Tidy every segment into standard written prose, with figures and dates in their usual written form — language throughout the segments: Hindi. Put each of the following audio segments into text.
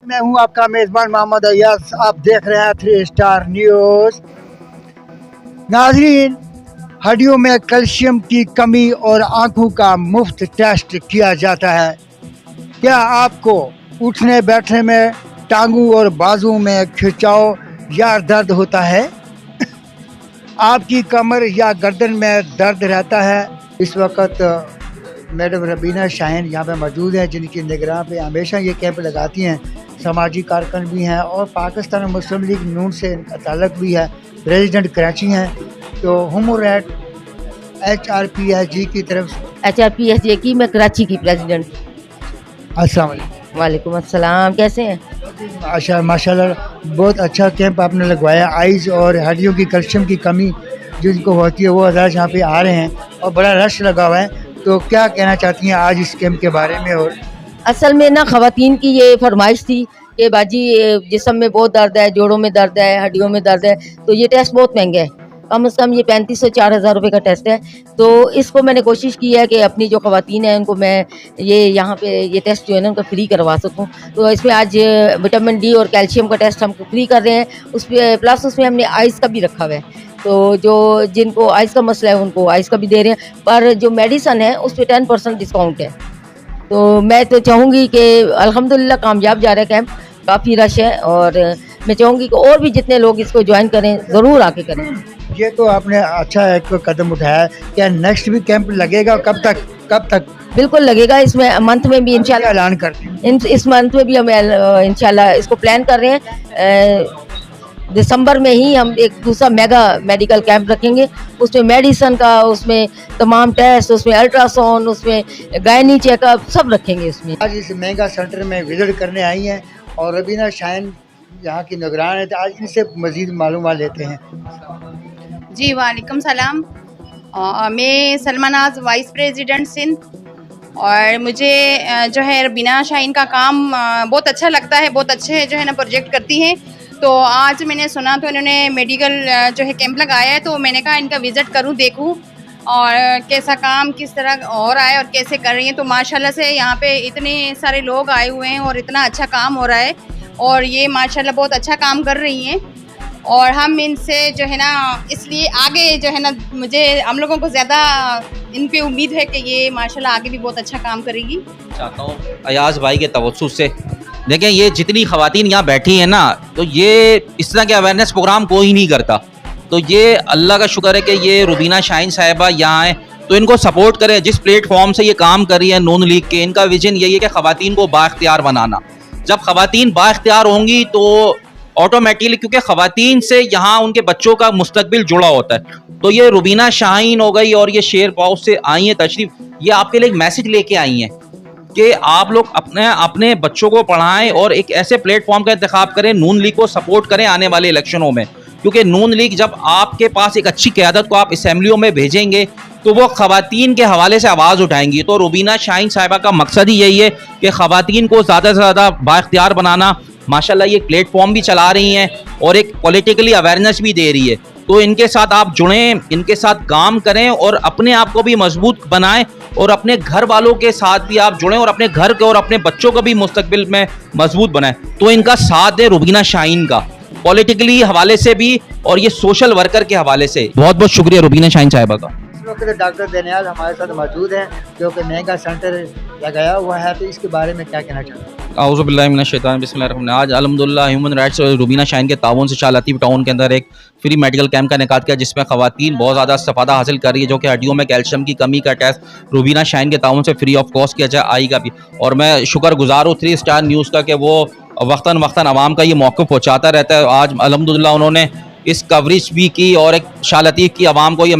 मैं हूं आपका मेज़बान मोहम्मद अय्याज। आप देख रहे हैं 3 स्टार न्यूज़। नाज़रीन, हड्डियों में कैल्शियम की कमी और आंखों का मुफ्त टेस्ट किया जाता है। क्या आपको उठने बैठने में, टांगों और बाजुओं में खिंचाव या दर्द होता है? आपकी कमर या गर्दन में दर्द रहता है? इस वक्त मैडम रबीना शाहीन यहाँ पे मौजूद हैं, जिनकी निगरान पे हमेशा ये कैंप लगाती हैं। समाजी कारकुन भी हैं और पाकिस्तान मुस्लिम लीग नून से इनका ताल्लुक भी है। प्रेसिडेंट कराची हैं, तो ह्यूमन राइट HRPSG की तरफ से। HRPSG की मैं कराची की प्रेसिडेंट। अस्सलाम वालेकुम। वालेकुम अस्सलाम, कैसे हैं? माशाल्लाह बहुत अच्छा कैंप आपने लगवाया। आइज़ और हड्डियों की कैल्शियम की कमी जिनको होती है वो हज़रात यहाँ पे आ रहे हैं और बड़ा रश लगा हुआ है। तो क्या कहना चाहती हैं आज इस कैंप के बारे में? और असल में ना ख़वातीन की ये फरमाइश थी कि बाजी जिस्म में बहुत दर्द है, जोड़ों में दर्द है, हड्डियों में दर्द है, तो ये टेस्ट बहुत महंगे है। कम से कम ये 3500-4000 रुपये का टेस्ट है। तो इसको मैंने कोशिश की है कि अपनी जो ख़वातीन हैं उनको मैं ये यहाँ पे ये टेस्ट जो है ना उनका फ्री करवा सकूँ। तो इसमें आज विटामिन D और कैल्शियम का टेस्ट हम फ्री कर रहे हैं। उस पर प्लस उसमें हमने आइस का भी रखा हुआ है। तो जो जिनको आइस का मसला है उनको आइस का भी दे रहे हैं, पर जो मेडिसन है उस पर 10% डिस्काउंट है। तो मैं तो चाहूँगी कि अल्हम्दुलिल्लाह कामयाब जा रहा है कैंप, काफ़ी रश है और मैं चाहूँगी कि और भी जितने लोग इसको ज्वाइन करें, ज़रूर आके करें। ये तो आपने अच्छा एक कदम उठाया है। क्या नेक्स्ट भी कैंप लगेगा? कब तक? बिल्कुल लगेगा। इसमें मंथ में भी इंशाल्लाह ऐलान करते हैं। इस मंथ में भी हम इंशाल्लाह इसको प्लान कर रहे हैं। दिसंबर में ही हम एक दूसरा मेगा मेडिकल कैंप रखेंगे। उसमें मेडिसन का, उसमें तमाम टेस्ट, उसमें अल्ट्रासाउंड, उसमें गायनी चेकअप सब रखेंगे उसमें। आज इस मेगा सेंटर में विजिट करने आई हैं और रबीना शाहीन यहाँ की निगरान है, तो आज इनसे मज़ीद मालूमात लेते हैं। जी वालेकुम सलाम। मैं सलमा नाज वाइस प्रेसिडेंट सिंध, और मुझे जो है रबीना शाहीन का काम बहुत अच्छा लगता है। बहुत अच्छे जो है ना प्रोजेक्ट करती हैं। तो आज मैंने सुना तो इन्होंने मेडिकल जो है कैंप लगाया है, तो मैंने कहा इनका विज़िट करूं, देखूं और कैसा काम किस तरह हो रहा है और कैसे कर रही हैं। तो माशाल्लाह से यहाँ पे इतने सारे लोग आए हुए हैं और इतना अच्छा काम हो रहा है, और ये माशाल्लाह बहुत अच्छा काम कर रही हैं। और हम इनसे जो है ना इसलिए आगे जो है ना मुझे हम लोगों को ज़्यादा इन पे उम्मीद है कि ये माशाल्लाह आगे भी बहुत अच्छा काम करेगी। चाहता हूँ अयाज भाई के तवज्जुह से देखें, ये जितनी ख़वातीन यहाँ बैठी हैं ना, तो ये इस तरह के अवेयरनेस प्रोग्राम कोई नहीं करता। तो ये अल्लाह का शुक्र है कि ये रुबीना शाहीन साहिबा यहाँ आए, तो इनको सपोर्ट करें। जिस प्लेटफॉर्म से ये काम कर रही है नून लीग के, इनका विजन यही है कि ख़वातीन को बाख्तियार बनाना। जब ख़वातीन बाख्तियार होंगी तो ऑटोमेटिकली, क्योंकि ख़वातीन से यहाँ उनके बच्चों का मुस्तकबिल जुड़ा होता है। तो ये रुबीना शाहीन हो गई और ये शेर पाव से आई हैं तशरीफ़, ये आपके लिए एक मैसेज लेके आई हैं कि आप लोग अपने बच्चों को पढ़ाएं और एक ऐसे प्लेटफॉर्म का इंतखाब करें, नून लीग को सपोर्ट करें आने वाले इलेक्शनों में। क्योंकि नून लीग जब आपके पास एक अच्छी क़यादत को आप असेंबलियों में भेजेंगे तो वो ख़वातीन के हवाले से आवाज़ उठाएंगी। तो रुबीना शाहीन साहिबा का मकसद ही यही है कि ख़वातीन को ज़्यादा से ज़्यादा बाख्तियार बनाना। माशाल्लाह ये प्लेटफॉर्म भी चला रही हैं और एक पॉलिटिकली अवेयरनेस भी दे रही है। तो इनके साथ आप जुड़ें, इनके साथ काम करें और अपने आप को भी मजबूत बनाएं और अपने घर वालों के साथ भी आप जुड़ें और अपने घर के और अपने बच्चों को भी मुस्तकबिल में मजबूत बनाएं। तो इनका साथ है रुबीना शाहीन का, पॉलिटिकली हवाले से भी और ये सोशल वर्कर के हवाले से। बहुत बहुत शुक्रिया रुबीना शाहीन साहिबा का। इस वक्त डॉक्टर दनियाल हमारे साथ मौजूद हैं, जो कि मेगा सेंटर लगाया हुआ है, तो इसके बारे में क्या कहना चाहते हैं? आऊज़ु बिल्लाहि मिनश शैतानिर बिस्मिल्लाहिर। आज अल्हम्दुलिल्लाह ह्यूमन राइट्स और रुबीना शाहीन के ताउन से शाह लतीफ़ टाउन के अंदर एक फ्री मेडिकल कैंप का इनेकाद किया, जिसमें ख़वातीन बहुत ज़्यादा इस्तेफ़ादा हासिल कर रही है, जो कि हड्डियों में कैल्शियम की कमी का टेस्ट रुबीना शाहीन के ताउन से फ्री ऑफ कॉस्ट किया जाए, आई का भी। और मैं शुक्रगुज़ार हूँ 3 स्टार न्यूज़ का कि वो वक्तन आवाम का ये मौक़िफ़ पहुँचाता रहता है। आज अल्हम्दुलिल्लाह उन्होंने इस कवरेज भी की और एक शाह लतीफ़ की आवाम को ये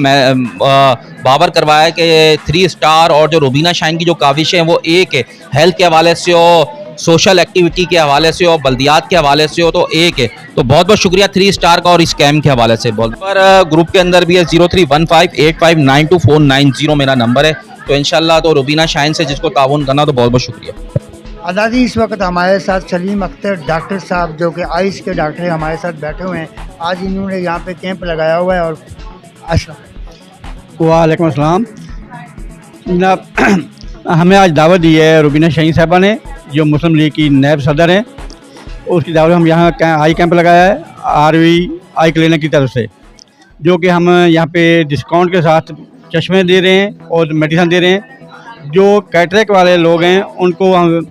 बावर करवाया कि 3 स्टार और जो रुबीना शाहीन की जो काविशें हैं वो एक है, हेल्थ के हवाले से हो, सोशल एक्टिविटी के हवाले से हो, बल्दियात के हवाले से हो, तो एक है। तो बहुत बहुत शुक्रिया 3 स्टार का और इस कैम्प के हवाले से। बहुत पर ग्रुप के अंदर भी है 0315859249 मेरा नंबर है। तो इंशाल्लाह तो रुबीना शाहीन से जिसको ताउन करना, तो बहुत बहुत शुक्रिया। अदादी इस वक्त हमारे साथ सलीम अख्तर डॉक्टर साहब, जो कि आइस के डॉक्टर हैं, हमारे साथ बैठे हुए हैं। आज इन्होंने यहाँ पे कैंप लगाया हुआ है। और वालेकुम अस्सलाम जनाब, हमें आज दावत दी है रुबीना शाहीन साहबा ने, जो मुस्लिम लीग की नायब सदर हैं। उसकी दावत हम यहाँ आई कैंप लगाया है RV आई क्लिनिक की तरफ से, जो कि हम यहाँ पे डिस्काउंट के साथ चश्मे दे रहे हैं और मेडिसिन दे रहे हैं। जो कैटरेक्ट वाले लोग हैं उनको हम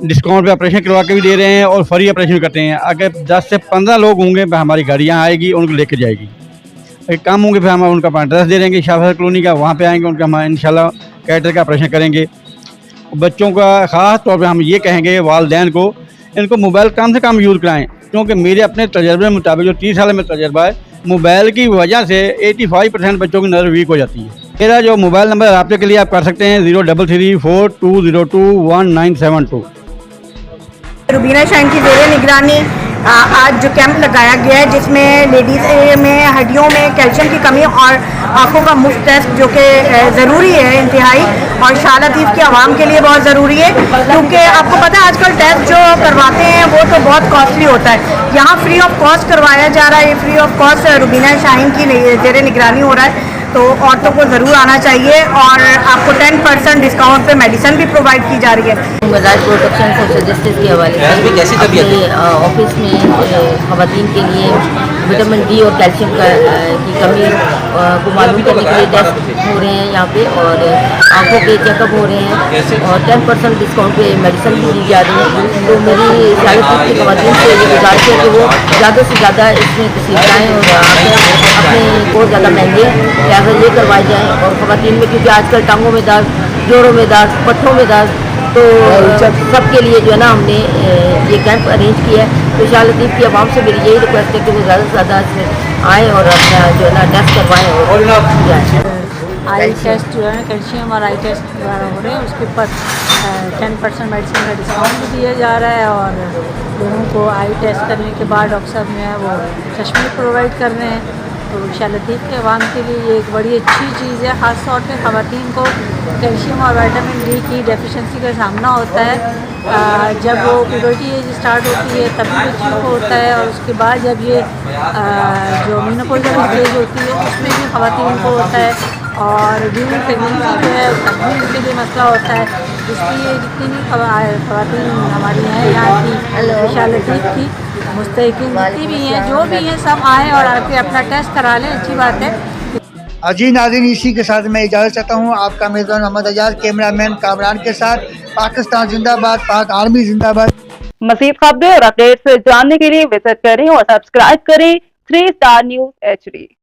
डिस्काउंट पे ऑपरेशन करवा के भी दे रहे हैं और फ्री ऑपरेशन करते हैं। अगर 10 से 15 लोग होंगे हमारी गाड़ी यहाँ आएगी, उनको लेके जाएगी। अगर कम होंगे फिर हम उनका एड्रेस दे देंगे शाहबाद कॉलोनी का, वहाँ पे आएंगे, उनका हम इंशाल्लाह कैटरेक्ट का ऑपरेशन करेंगे। बच्चों का ख़ास तौर पे हम ये कहेंगे वालिदैन को, इनको मोबाइल कम से कम यूज़ कराएं, क्योंकि मेरे अपने तजर्बे के मुताबिक जो 30 साल में तजर्बा है, मोबाइल की वजह से 85% बच्चों की नज़र वीक हो जाती है। मेरा जो मोबाइल नंबर रब्ते के लिए आप कर सकते हैं 0334202192। रुबीना शाहीन की ज़ेरे निगरानी आज जो कैंप लगाया गया है, जिसमें लेडीज़ में हड्डियों में कैल्शियम की कमी और आँखों का मुफ्त टेस्ट जो कि ज़रूरी है इंतहाई, और शाह लतीफ़ की आवाम के लिए बहुत ज़रूरी है, क्योंकि आपको पता है आजकल टेस्ट जो करवाते हैं वो तो बहुत कॉस्टली होता है। यहाँ फ्री ऑफ कॉस्ट करवाया जा रहा है, free of cost Rubina Shaheen की ज़ेरे निगरानी हो रहा है, तो औरतों को ज़रूर आना चाहिए। और आपको 10% डिस्काउंट पे मेडिसिन भी प्रोवाइड की जा रही है। राइट प्रोटेक्शन सोशल जस्टिस के हवाले से अपने ऑफिस में ख़वातीन के लिए विटामिन डी और कैल्शियम की कमी को मालूम करने के लिए टेस्ट हो रहे हैं यहाँ पे, और आंखों के चेकअप हो रहे हैं, और 10% डिस्काउंट पे मेडिसिन भी दी जा रही है। तो मेरी सारी की ख़वातीन से ये गुजारिश है कि वो ज़्यादा से ज़्यादा इसमें तस्वीर लाएँ और अपने बहुत ज़्यादा महंगे अगर ये करवाए जाएँ। और ख़वातीन में क्योंकि आजकल टांगों में दर्द, जोड़ों में दर्द, पट्ठों में दर्द, तो सबके लिए जो है ना हमने ये कैंप अरेंज किया है। तो शाह लतीफ़ की आवाम से मेरी यही रिक्वेस्ट है कि वो ज़्यादा से ज़्यादा आएँ और अपना जो है ना टेस्ट करवाएँ और जाएँ। आई टेस्ट जो है कैल्शियम और आई टेस्ट द्वारा हो रहे हैं, उसके ऊपर 10% मेडिसिन का डिस्काउंट भी दिया जा रहा है, और लोगों को आई टेस्ट करने के बाद डॉक्टर साहब जो है वो चश्मे प्रोवाइड कर रहे हैं। तो शाह लतीफ़ के अवाम के लिए ये एक बड़ी अच्छी चीज़ है। ख़ास तौर पे ख़वातीन को कैल्शियम और विटामिन डी की डेफिशिएंसी का सामना होता है। जब वो प्यूबर्टी एज स्टार्ट होती है तभी भी ठीक होता है, और उसके बाद जब ये जो मेनोपॉज़ल स्टेज होती है उसमें भी ख़वातीन को होता है, और ड्यूरिंग प्रेगनेंसी जो है तब भी उनके लिए मसला होता है। इसलिए जितनी भी ख़वातीन हमारी हैं यहाँ की शाह लतीफ़ की मुस्तहिकीन जितनी भी हैं, जो भी हैं, सब आएँ और आके अपना टेस्ट करा लें। अच्छी बात है। अजी नाज़रीन, इसी के साथ मैं इजाज़त चाहता हूँ। आपका मेज़बान मोहम्मद एजाज, कैमरामैन कामरान के साथ। पाकिस्तान जिंदाबाद, पाक आर्मी जिंदाबाद। मज़ीद खबरें और अपडेट्स जानने के लिए विजिट करें और सब्सक्राइब करें 3 स्टार न्यूज़ HD।